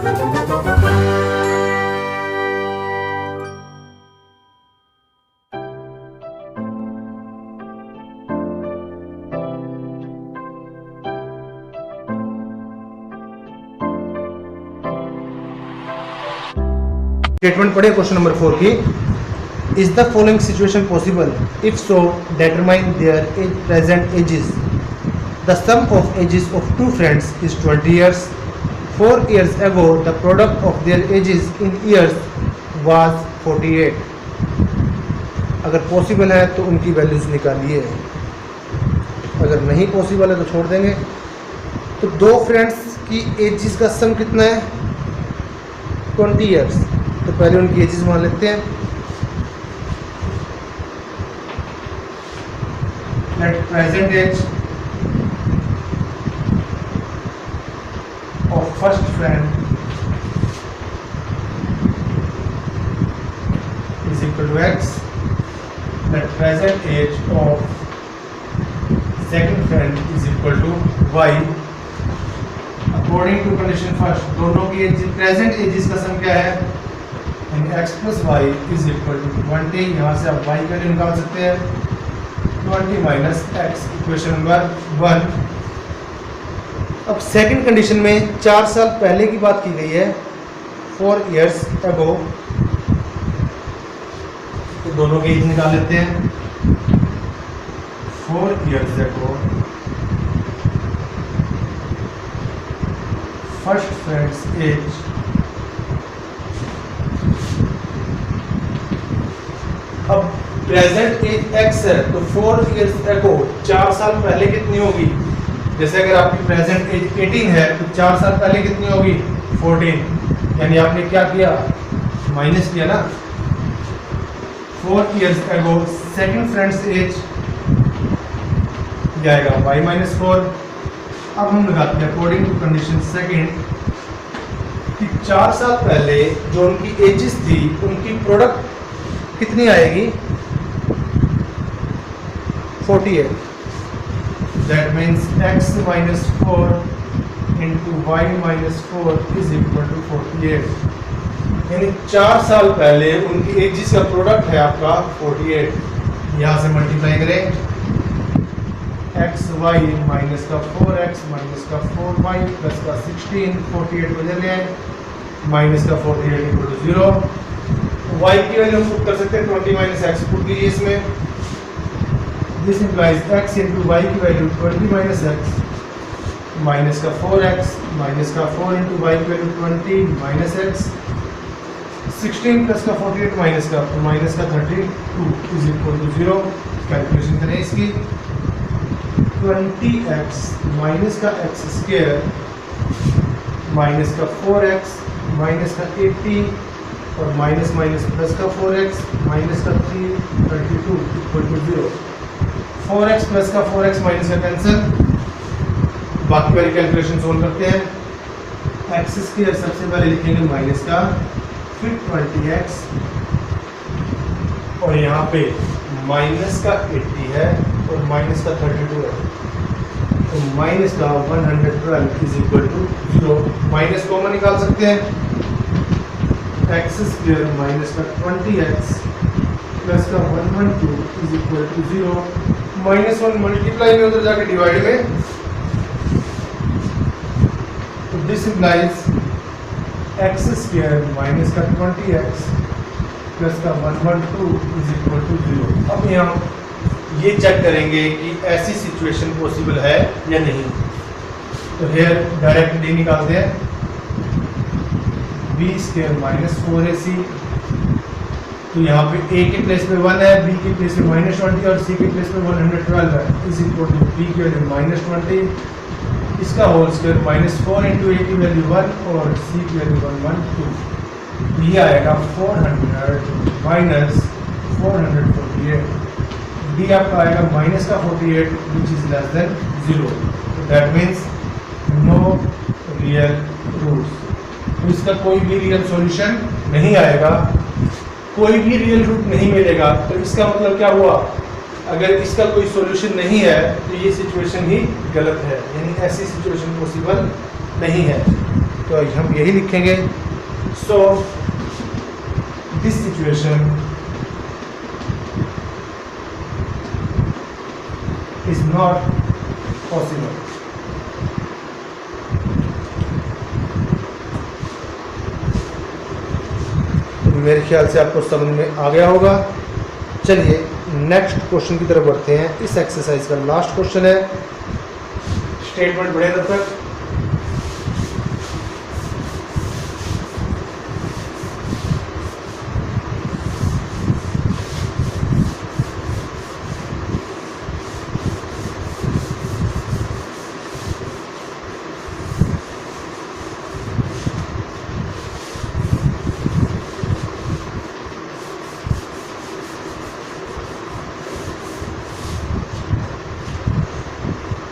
Statement पढ़े question number 4 की। Is the following situation possible? If so determine their present ages. The sum of ages of two friends is 20 years. 4 years ago the product of their ages in years was 48. अगर possible है तो उनकी values निकालिए, अगर नहीं possible है तो छोड़ देंगे। तो दो फ्रेंड्स की एजेस का सम कितना है? 20 years। तो पहले उनकी एजेस मान लेते हैं। Let present age of first friend is equal to x. Let present age of second friend is equal to y. According to condition first, दोनों की प्रेजेंट एजेस का सम क्या है? x plus y is equal to 20। यहाँ से आप y का value निकाल सकते हैं 20 माइनस एक्स, इक्वेशन नंबर 1। अब सेकंड कंडीशन में 4 साल पहले की बात की गई है, 4 years ago। तो दोनों की एज निकाल लेते हैं। 4 years ago first friend's age अब प्रेजेंट एज x है तो 4 years ago 4 साल पहले कितनी होगी? जैसे अगर आपकी प्रेजेंट एज 18 है तो 4 साल पहले कितनी होगी? 14। यानी आपने क्या किया? माइनस किया ना। 4 years ago second friend's age जाएगा y माइनस 4। अब हम लगाते हैं अकॉर्डिंग टू कंडीशन सेकंड कि 4 साल पहले जो उनकी एजेस थी उनकी प्रोडक्ट कितनी आएगी? 48। That means x minus 4 into y minus 4 is equal to 48। यानी 4 साल पहले उनकी एजेस का प्रोडक्ट है आपका 48। यहाँ से मल्टीप्लाई करें एक्स वाई माइनस का 4x माइनस का 4y प्लस का 16, 48 को ले लें, माइनस का 48 इक्वल टू 0। y की वैल्यू हम पुट कर सकते हैं 20 माइनस एक्स पुट कीजिए इसमें। This implies x into y की वैल्यू 20 माइनस एक्स माइनस का 4x माइनस का 4 इंटू वाई की वैल्यू 20 माइनस एक्स, 16 प्लस का 48 माइनस का 32 इज इक्वल टू 0। कैलकुलेशन करें इसकी। 20x माइनस का एक्स स्क्वायर माइनस का 4x माइनस का 80 और माइनस माइनस प्लस का 4x माइनस का 32 इक्वल टू 0। 4x प्लस का 4x माइनस का कैंसिल, बाकी वाली कैलकुलेशन सोल्व करते हैं। एक्स स्क्वायर सबसे पहले लिखेंगे माइनस का, फिर 20x और यहाँ पे माइनस का 80 है और माइनस का 32 है, तो माइनस का 112 is equal to 0। Minus common निकाल सकते हैं। एक्स स्क्वायर माइनस का 20x प्लस का 112 इज इक्वल टू 0। -1 मल्टीप्लाई में उधर जाके डिवाइड में, तो this implies x square minus का 20x प्लस का 112 इज इक्वल टू 0। अब यहाँ ये चेक करेंगे कि ऐसी सिचुएशन पॉसिबल है या नहीं। तो हेयर डायरेक्ट डी निकालते हैं। बी स्क्वायर माइनस 4ac, तो यहाँ पे a के प्लेस पे 1 है, b के प्लेस पे -20 और c के प्लेस पे 112 है, इज इक्वल टू b की वैल्यू -20, इसका होल स्क्वायर -4 इंटू a की वैल्यू 1 और c की वैल्यू 112। ये आएगा 400 माइनस 448। डी आपका आएगा माइनस का 48 which is less than 0। That means no real roots. तो इसका कोई भी रियल सॉल्यूशन नहीं आएगा, कोई भी रियल रूट नहीं मिलेगा। तो इसका मतलब क्या हुआ? अगर इसका कोई सॉल्यूशन नहीं है तो ये सिचुएशन ही गलत है, यानी ऐसी सिचुएशन पॉसिबल नहीं है। तो हम यही लिखेंगे। So this situation is not possible. मेरे ख्याल से आपको समझ में आ गया होगा। चलिए नेक्स्ट क्वेश्चन की तरफ बढ़ते हैं। इस एक्सरसाइज का लास्ट क्वेश्चन है, स्टेटमेंट बढ़े तब तक।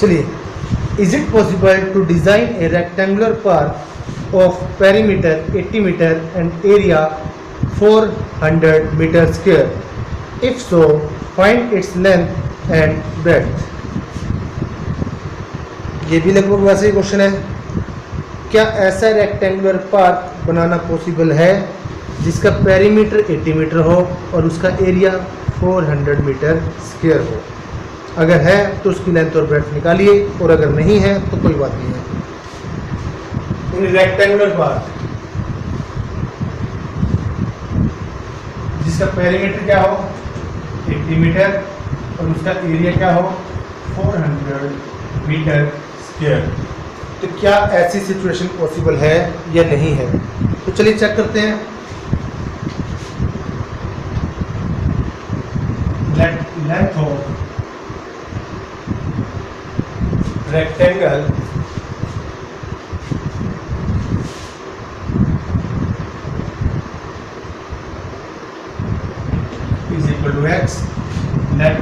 चलिए, is it possible to design a rectangular park of perimeter 80 metre and area 400 metre square? If so find its length and breadth. ये भी लगभग वैसे ही क्वेश्चन है। क्या ऐसा रेक्टेंगुलर पार्क बनाना पॉसिबल है जिसका पेरीमीटर 80 मीटर हो और उसका एरिया 400 मीटर स्क्वायर हो? अगर है तो उसकी लेंथ और ब्रेड्थ निकालिए, और अगर नहीं है तो कोई बात नहीं है। इन रेक्टेंगुलर पार्क जिसका पेरीमीटर क्या हो 80 मीटर और उसका एरिया क्या हो 400 मीटर स्क्वायर, तो क्या ऐसी सिचुएशन पॉसिबल है या नहीं है? तो चलिए चेक करते हैं। Length of rectangle is equal to x. Let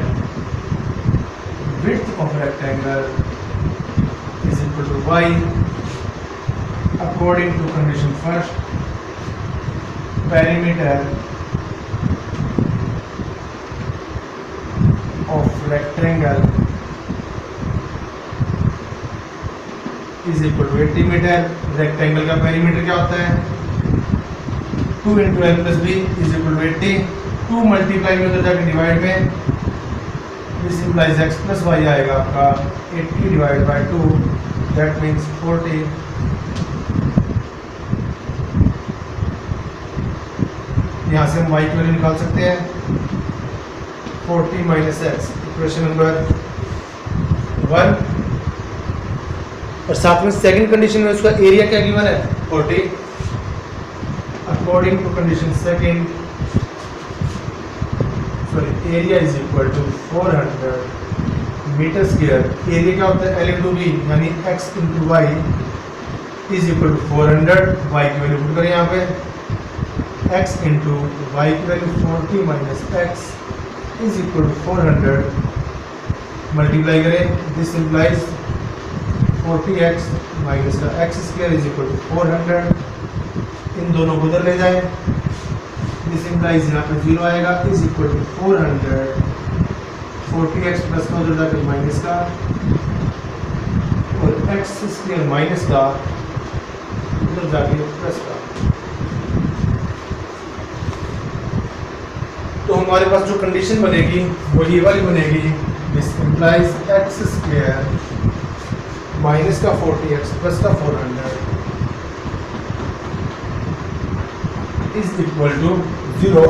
width of rectangle is equal to y according to condition first. Perimeter of rectangle is equal to 80 metre. Rectangle का पेरीमीटर क्या होता है 2 into L plus B is equal to 80। 2 multiply में उधर जाके divide में this implies x plus y आएगा आपका 80 डिवाइड बाय 2 दैट मीन्स 40। यहाँ से हम वाई की वैल्यू निकाल सकते हैं 40 माइनस एक्स, इक्वेशन नंबर 1। और साथ में सेकंड कंडीशन में उसका एरिया क्या गिवन है 40। According to condition second sorry area is equal to 400 metre square. Area क्या होता है एल इंटू बी यानी x into y is equal to 400। Y की वैल्यू पुट करें यहाँ पे एक्स इंटू वाई की value 40 minus x is equal to 400 multiply करें। दिस इम्प्लाइज 40x माइनस का x square is equal to 400। इन दोनों को उधर ले जाएं, दिस इम्प्लाइज यहाँ पे 0 आएगा is equal to 400 40x plus का उधर जाकर माइनस का और एक्स स्क्वायर माइनस का उधर जाके प्लस का। तो हमारे पास जो कंडीशन बनेगी वो ये वाली बनेगी, this implies x square minus का 40x प्लस का 400 इज इक्वल टू 0।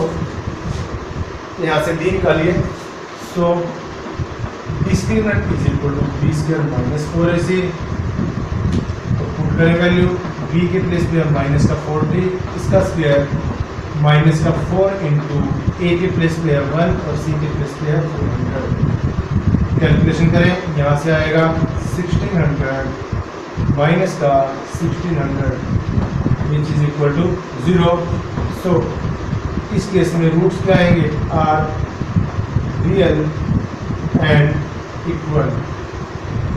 यहाँ से d निकालिए, so discriminant is equal to b square minus 4ac। तो पुट करें वैल्यू b के प्लेस पे हम माइनस का 40, इसका स्क्वायर माइनस का 4 इंटू a के प्लेस पे है 1 और c के प्लेस पे है 400। कैलकुलेशन करें, यहाँ से आएगा 1600 माइनस का 1600 विच इज इक्वल टू 0। सो इस केस में रूट्स क्या आएंगे आर रियल एंड इक्वल,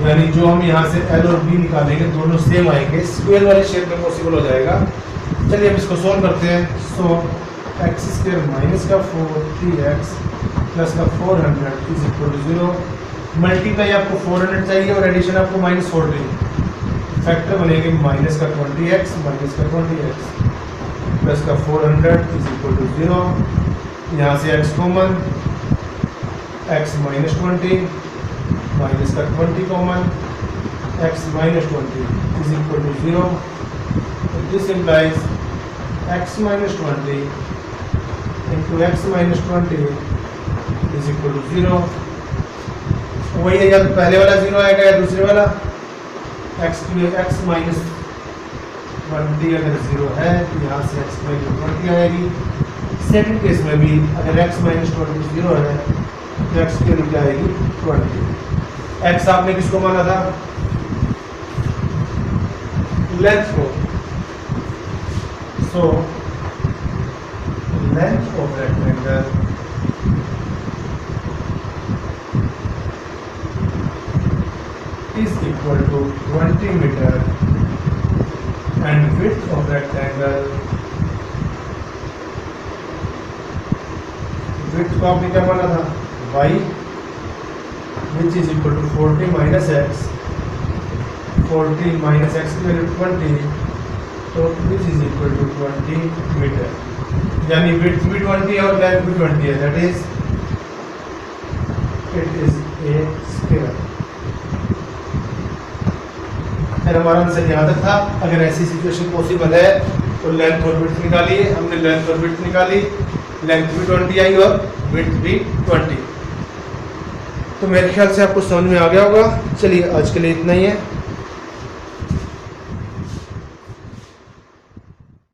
यानी जो हम यहाँ से एल और बी निकालेंगे दोनों सेम आएंगे, स्क्वायर वाले शेप में पॉसिबल हो जाएगा। चलिए हम इसको सॉल्व करते हैं। सो एक्स स्क्वायर माइनस का 3x प्लस का 400 इज इक्वल टू 0। मल्टीप्लाई आपको 400 चाहिए और एडिशन आपको -40। फैक्टर बनेंगे माइनस का 20x माइनस का 20x प्लस का 400 इज इक्वल टू 0। यहाँ से x common, x minus 20 minus का 20 common, x minus 20 is equal to 0। This implies x minus 20 into x minus 20 is equal to 0। वही है, या पहले वाला 0 आएगा या दूसरे वाला x माइनस 20 अगर 0 है तो यहाँ से x माइनस 20 आएगी। सेकंड केस में भी अगर x माइनस 20 0 है तो x की वैल्यू क्या आएगी 20। x आपने किसको माना था? लेंथ को। So length of rectangle is equal to 20 meter and width of rectangle, width को आपने क्या माना था? y, which is equal to 40 minus x, 40 minus x की वैल्यू 20, तो which is equal to 20 meter, यानी width भी 20 है और length भी 20 है, that is it is a square। हमारा आंसर यहाँ तक था। अगर ऐसी सिचुएशन पॉसिबल है तो लेंथ और विड्थ निकालिए। हमने लेंथ और विड्थ निकाली, लेंथ भी 20 आई और विड्थ भी 20। तो मेरे ख्याल से आपको समझ में आ गया होगा। चलिए आज के लिए इतना ही है।